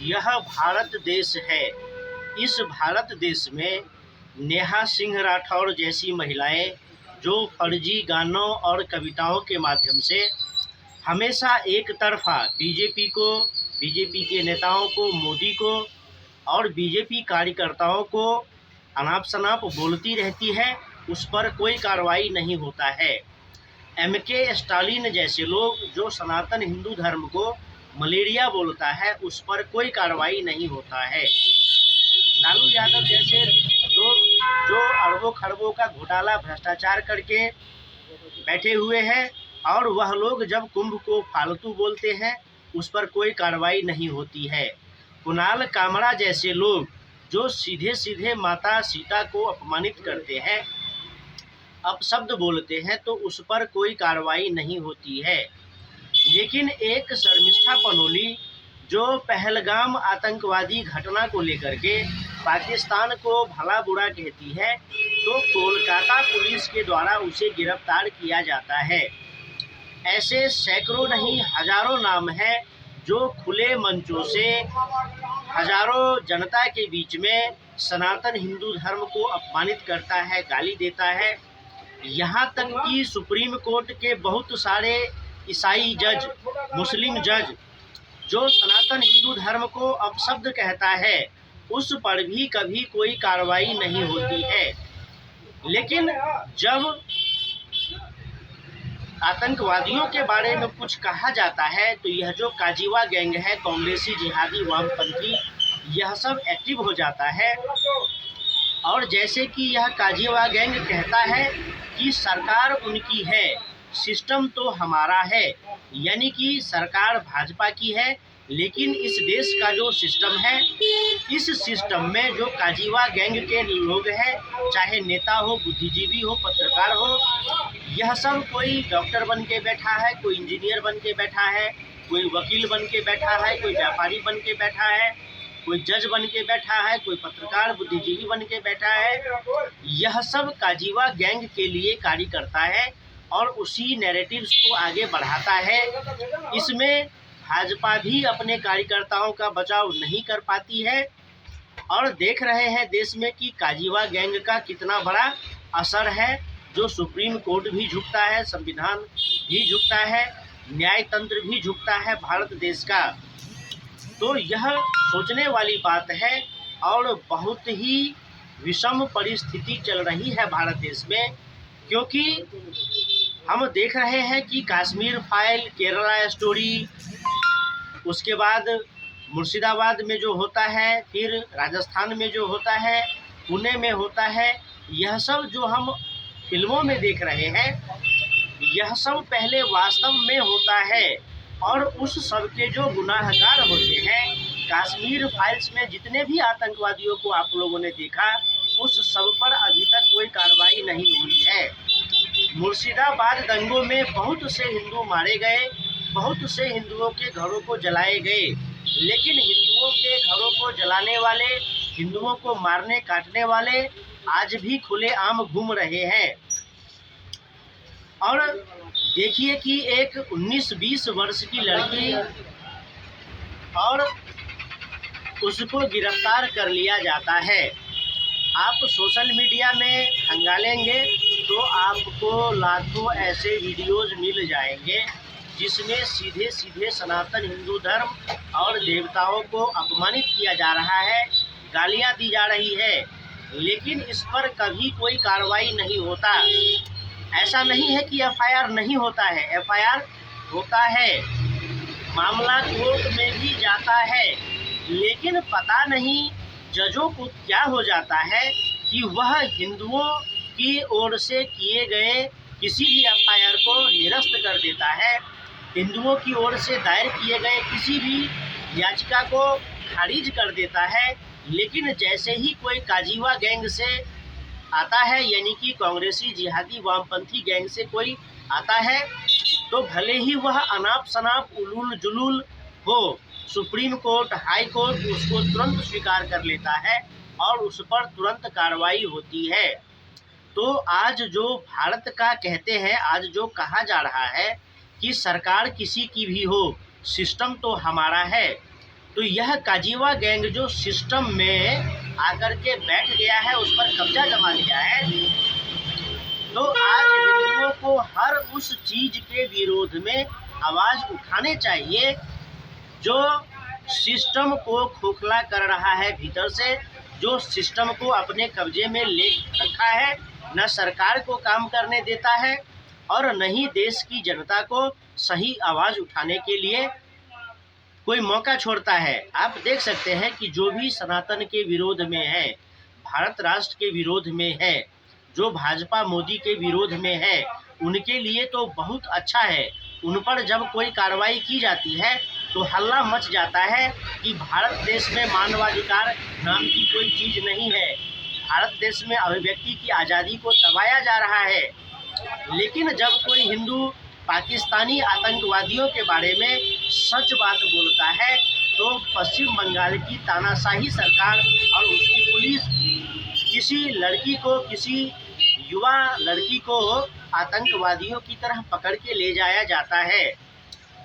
यह भारत देश है। इस भारत देश में नेहा सिंह राठौर जैसी महिलाएं जो फर्जी गानों और कविताओं के माध्यम से हमेशा एक तरफा बीजेपी के नेताओं को, मोदी को और बीजेपी कार्यकर्ताओं को अनाप शनाप बोलती रहती है, उस पर कोई कार्रवाई नहीं होता है। MK स्टालिन जैसे लोग जो सनातन हिंदू धर्म को मलेरिया बोलता है, उस पर कोई कार्रवाई नहीं होता है। लालू यादव जैसे लोग जो अरबों खरबों का घोटाला भ्रष्टाचार करके बैठे हुए हैं और वह लोग जब कुंभ को फालतू बोलते हैं, उस पर कोई कार्रवाई नहीं होती है। कुणाल कामरा जैसे लोग जो सीधे सीधे माता सीता को अपमानित करते हैं, अपशब्द बोलते हैं, तो उस पर कोई कार्रवाई नहीं होती है। लेकिन एक शर्मिष्ठा पनोली जो पहलगाम आतंकवादी घटना को लेकर के पाकिस्तान को भला बुरा कहती है, तो कोलकाता पुलिस के द्वारा उसे गिरफ्तार किया जाता है। ऐसे सैकड़ों नहीं हजारों नाम हैं जो खुले मंचों से हजारों जनता के बीच में सनातन हिंदू धर्म को अपमानित करता है, गाली देता है। यहाँ तक कि सुप्रीम कोर्ट के बहुत सारे ईसाई जज, मुस्लिम जज जो सनातन हिंदू धर्म को अपशब्द कहता है, उस पर भी कभी कोई कार्रवाई नहीं होती है। लेकिन जब आतंकवादियों के बारे में कुछ कहा जाता है, तो यह जो काजीवा गैंग है, कांग्रेसी जिहादी वामपंथी, यह सब एक्टिव हो जाता है। और जैसे कि यह काजीवा गैंग कहता है कि सरकार उनकी है, सिस्टम तो हमारा है, यानी कि सरकार भाजपा की है, लेकिन इस देश का जो सिस्टम है, इस सिस्टम में जो काजीवा गैंग के लोग हैं, चाहे नेता हो, बुद्धिजीवी हो, पत्रकार हो, यह सब कोई डॉक्टर बन के बैठा है, कोई इंजीनियर बन के बैठा है, कोई वकील बन के बैठा है, कोई व्यापारी बन के बैठा है, कोई जज बन के बैठा है, कोई पत्रकार बुद्धिजीवी बन के बैठा है। यह सब काजीवा गैंग के लिए कार्य करता है और उसी नैरेटिव्स को आगे बढ़ाता है। इसमें भाजपा भी अपने कार्यकर्ताओं का बचाव नहीं कर पाती है और देख रहे हैं देश में कि काजीवा गैंग का कितना बड़ा असर है, जो सुप्रीम कोर्ट भी झुकता है, संविधान भी झुकता है, न्याय तंत्र भी झुकता है भारत देश का। तो यह सोचने वाली बात है और बहुत ही विषम परिस्थिति चल रही है भारत देश में, क्योंकि हम देख रहे हैं कि कश्मीर फाइल, केरला स्टोरी, उसके बाद मुर्शिदाबाद में जो होता है, फिर राजस्थान में जो होता है, पुणे में होता है, यह सब जो हम फिल्मों में देख रहे हैं, यह सब पहले वास्तव में होता है। और उस सब के जो गुनाहगार होते हैं, कश्मीर फाइल्स में जितने भी आतंकवादियों को आप लोगों ने देखा, उस सब पर अभी तक कोई कार्रवाई नहीं हुई है। मुर्शिदाबाद दंगों में बहुत से हिंदू मारे गए, बहुत से हिंदुओं के घरों को जलाए गए, लेकिन हिंदुओं के घरों को जलाने वाले, हिंदुओं को मारने काटने वाले आज भी खुलेआम घूम रहे हैं। और देखिए कि एक 19-20 वर्ष की लड़की और उसको गिरफ्तार कर लिया जाता है। आप सोशल मीडिया में खंगालेंगे तो आपको लाखों ऐसे वीडियोज़ मिल जाएंगे जिसमें सीधे सीधे सनातन हिंदू धर्म और देवताओं को अपमानित किया जा रहा है, गालियां दी जा रही है, लेकिन इस पर कभी कोई कार्रवाई नहीं होता। ऐसा नहीं है कि FIR नहीं होता है, FIR होता है, मामला कोर्ट में भी जाता है, लेकिन पता नहीं जजों को क्या हो जाता है कि वह हिंदुओं की ओर से किए गए किसी भी FIR को निरस्त कर देता है, हिंदुओं की ओर से दायर किए गए किसी भी याचिका को खारिज कर देता है। लेकिन जैसे ही कोई काजीवा गैंग से आता है, यानी कि कांग्रेसी जिहादी वामपंथी गैंग से कोई आता है, तो भले ही वह अनाप शनाप उलूल जुलूल हो, सुप्रीम कोर्ट, हाई कोर्ट उसको तुरंत स्वीकार कर लेता है और उस पर तुरंत कार्रवाई होती है। तो आज जो भारत का कहते हैं, आज जो कहा जा रहा है कि सरकार किसी की भी हो, सिस्टम तो हमारा है, तो यह काजीवा गैंग जो सिस्टम में आकर के बैठ गया है, उस पर कब्जा जमा लिया है, तो आज हिंदुओं को हर उस चीज के विरोध में आवाज उठाने चाहिए जो सिस्टम को खोखला कर रहा है भीतर से, जो सिस्टम को अपने कब्जे में ले रखा है, न सरकार को काम करने देता है और न ही देश की जनता को सही आवाज़ उठाने के लिए कोई मौका छोड़ता है। आप देख सकते हैं कि जो भी सनातन के विरोध में है, भारत राष्ट्र के विरोध में है, जो भाजपा मोदी के विरोध में है, उनके लिए तो बहुत अच्छा है। उन पर जब कोई कार्रवाई की जाती है तो हल्ला मच जाता है कि भारत देश में मानवाधिकार नाम की कोई चीज़ नहीं है, भारत देश में अभिव्यक्ति की आज़ादी को दबाया जा रहा है। लेकिन जब कोई हिंदू पाकिस्तानी आतंकवादियों के बारे में सच बात बोलता है तो पश्चिम बंगाल की तानाशाही सरकार और उसकी पुलिस किसी लड़की को, किसी युवा लड़की को आतंकवादियों की तरह पकड़ के ले जाया जाता है।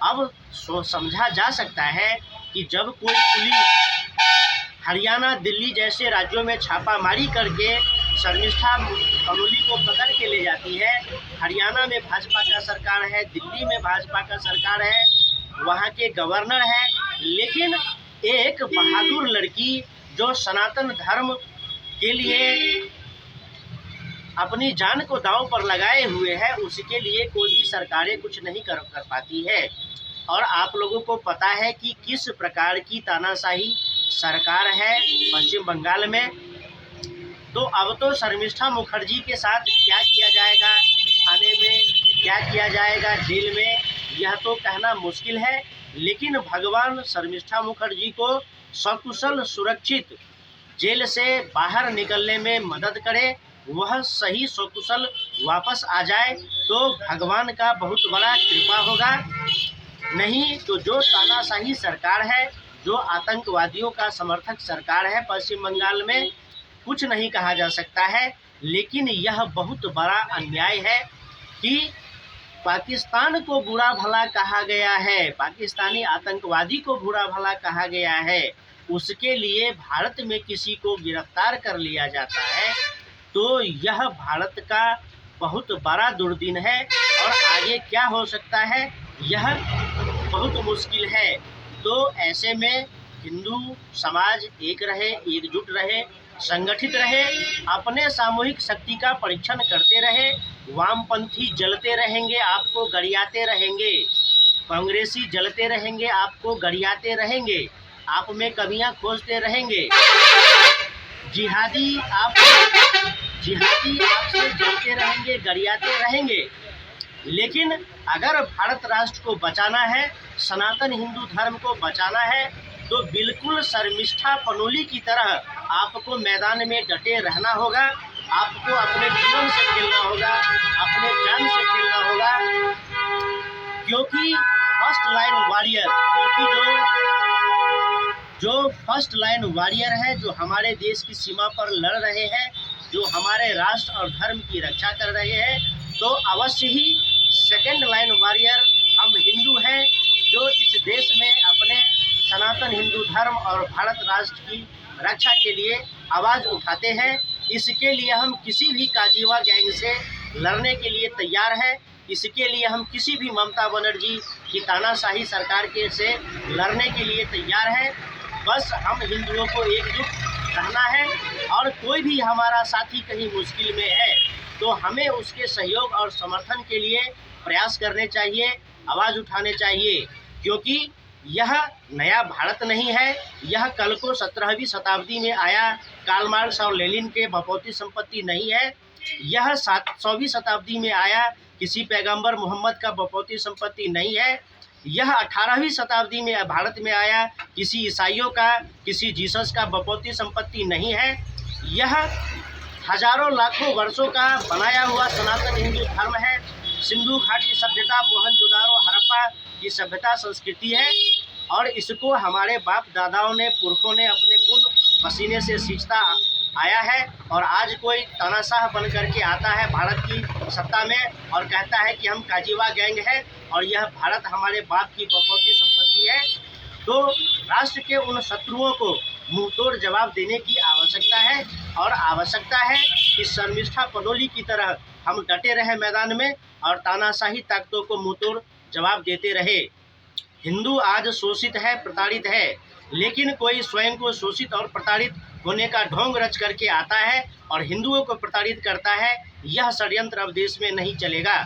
अब समझा जा सकता है कि जब कोई पुलिस हरियाणा, दिल्ली जैसे राज्यों में छापामारी करके शर्मिष्ठा अमूली को पकड़ के ले जाती है, हरियाणा में भाजपा का सरकार है, दिल्ली में भाजपा का सरकार है, वहाँ के गवर्नर हैं, लेकिन एक बहादुर लड़की जो सनातन धर्म के लिए अपनी जान को दांव पर लगाए हुए है, उसके लिए कोई भी सरकारें कुछ नहीं कर पाती है। और आप लोगों को पता है कि किस प्रकार की तानाशाही सरकार है पश्चिम बंगाल में। तो अब तो शर्मिष्ठा मुखर्जी के साथ क्या किया जाएगा थाने में, क्या किया जाएगा जेल में, यह तो कहना मुश्किल है। लेकिन भगवान शर्मिष्ठा मुखर्जी को सकुशल सुरक्षित जेल से बाहर निकलने में मदद करे, वह सही सकुशल वापस आ जाए तो भगवान का बहुत बड़ा कृपा होगा। नहीं तो जो तानाशाही सरकार है, जो आतंकवादियों का समर्थक सरकार है पश्चिम बंगाल में, कुछ नहीं कहा जा सकता है। लेकिन यह बहुत बड़ा अन्याय है कि पाकिस्तान को बुरा भला कहा गया है, पाकिस्तानी आतंकवादी को बुरा भला कहा गया है, उसके लिए भारत में किसी को गिरफ्तार कर लिया जाता है, तो यह भारत का बहुत बड़ा दुर्दिन है। और आगे क्या हो सकता है यह बहुत मुश्किल है। तो ऐसे में हिंदू समाज एक रहे, एकजुट रहे, संगठित रहे, अपने सामूहिक शक्ति का परीक्षण करते रहे। वामपंथी जलते रहेंगे, आपको गरियाते रहेंगे, कांग्रेसी जलते रहेंगे, आपको गरियाते रहेंगे, आप में कमियां खोजते रहेंगे, जिहादी आपसे जलते रहेंगे, गरियाते रहेंगे। लेकिन अगर भारत राष्ट्र को बचाना है, सनातन हिंदू धर्म को बचाना है, तो बिल्कुल शर्मिष्ठा पनोली की तरह आपको मैदान में डटे रहना होगा। आपको अपने जीवन से खेलना होगा, अपने जान से खेलना होगा, क्योंकि फर्स्ट लाइन वॉरियर, जो फर्स्ट लाइन वॉरियर है, जो हमारे देश की सीमा पर लड़ रहे हैं, जो हमारे राष्ट्र और धर्म की रक्षा कर रहे हैं, तो अवश्य ही सेकेंड लाइन वॉरियर हम हिंदू हैं, जो इस देश में अपने सनातन हिंदू धर्म और भारत राष्ट्र की रक्षा के लिए आवाज़ उठाते हैं। इसके लिए हम किसी भी काजीवा गैंग से लड़ने के लिए तैयार हैं। इसके लिए हम किसी भी ममता बनर्जी की तानाशाही सरकार के से लड़ने के लिए तैयार हैं। बस हम हिंदुओं को एकजुट रहना है, और कोई भी हमारा साथी कहीं मुश्किल में है तो हमें उसके सहयोग और समर्थन के लिए प्रयास करने चाहिए, आवाज़ उठाने चाहिए, क्योंकि यह नया भारत नहीं है। यह कल को 17वीं शताब्दी में आया कार्ल मार्क्स और लेनिन के बपौती संपत्ति नहीं है। यह 700वीं शताब्दी में आया किसी पैगंबर मोहम्मद का बपौती संपत्ति नहीं है। यह 18वीं शताब्दी में भारत में आया किसी ईसाइयों का, किसी जीसस का बपौती संपत्ति नहीं है। यह हजारों लाखों वर्षों का बनाया हुआ सनातन हिंदू धर्म है। सिंधु घाटी सभ्यता, मोहनजोदारो, हड़प्पा की सभ्यता संस्कृति है, और इसको हमारे बाप दादाओं ने, पुरखों ने अपने खून पसीने से सींचता आया है। और आज कोई तानाशाह बन करके आता है भारत की सत्ता में और कहता है कि हम काजीवा गैंग है और यह भारत हमारे बाप की बपौती संपत्ति है, तो राष्ट्र के उन शत्रुओं को मुंहतोड़ जवाब देने की आवश्यकता है, और आवश्यकता है कि शर्मिष्ठा पनोली की तरह हम डटे रहे मैदान में और तानाशाही ताकतों को मुंहतोड़ जवाब देते रहे। हिंदू आज शोषित है, प्रताड़ित है, लेकिन कोई स्वयं को शोषित और प्रताड़ित होने का ढोंग रच करके आता है और हिंदुओं को प्रताड़ित करता है। यह षड्यंत्र अब देश में नहीं चलेगा।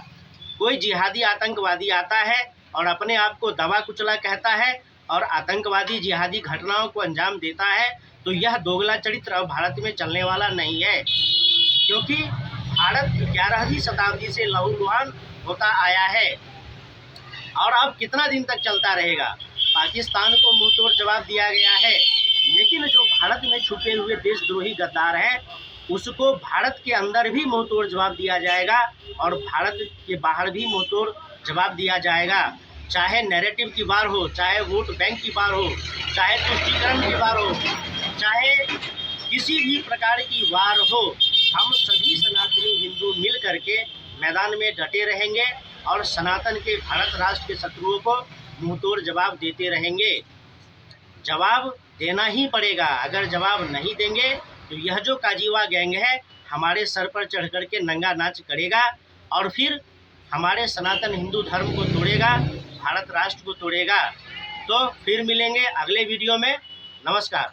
कोई जिहादी आतंकवादी आता है और अपने आप को दबा कुचला कहता है और आतंकवादी जिहादी घटनाओं को अंजाम देता है, तो यह दोगला चरित्र अब भारत में चलने वाला नहीं है, क्योंकि भारत 11वीं शताब्दी से लहूलुहान होता आया है और अब कितना दिन तक चलता रहेगा। पाकिस्तान को मुंहतोड़ जवाब दिया गया है, लेकिन जो भारत में छुपे हुए देशद्रोही गद्दार हैं उसको भारत के अंदर भी मुंहतोड़ जवाब दिया जाएगा और भारत के बाहर भी मुंहतोड़ जवाब दिया जाएगा। चाहे नैरेटिव की बार हो, चाहे वोट बैंक की बार हो, चाहे तुष्टीकरण की बार हो, चाहे किसी भी प्रकार की वार हो, हम सभी सनातनी हिंदू मिल करके मैदान में डटे रहेंगे और सनातन के भारत राष्ट्र के शत्रुओं को मुंहतोड़ जवाब देते रहेंगे। जवाब देना ही पड़ेगा। अगर जवाब नहीं देंगे तो यह जो काजीवा गैंग है हमारे सर पर चढ़ कर के नंगा नाच करेगा और फिर हमारे सनातन हिंदू धर्म को तोड़ेगा, भारत राष्ट्र को तोड़ेगा। तो फिर मिलेंगे अगले वीडियो में। नमस्कार।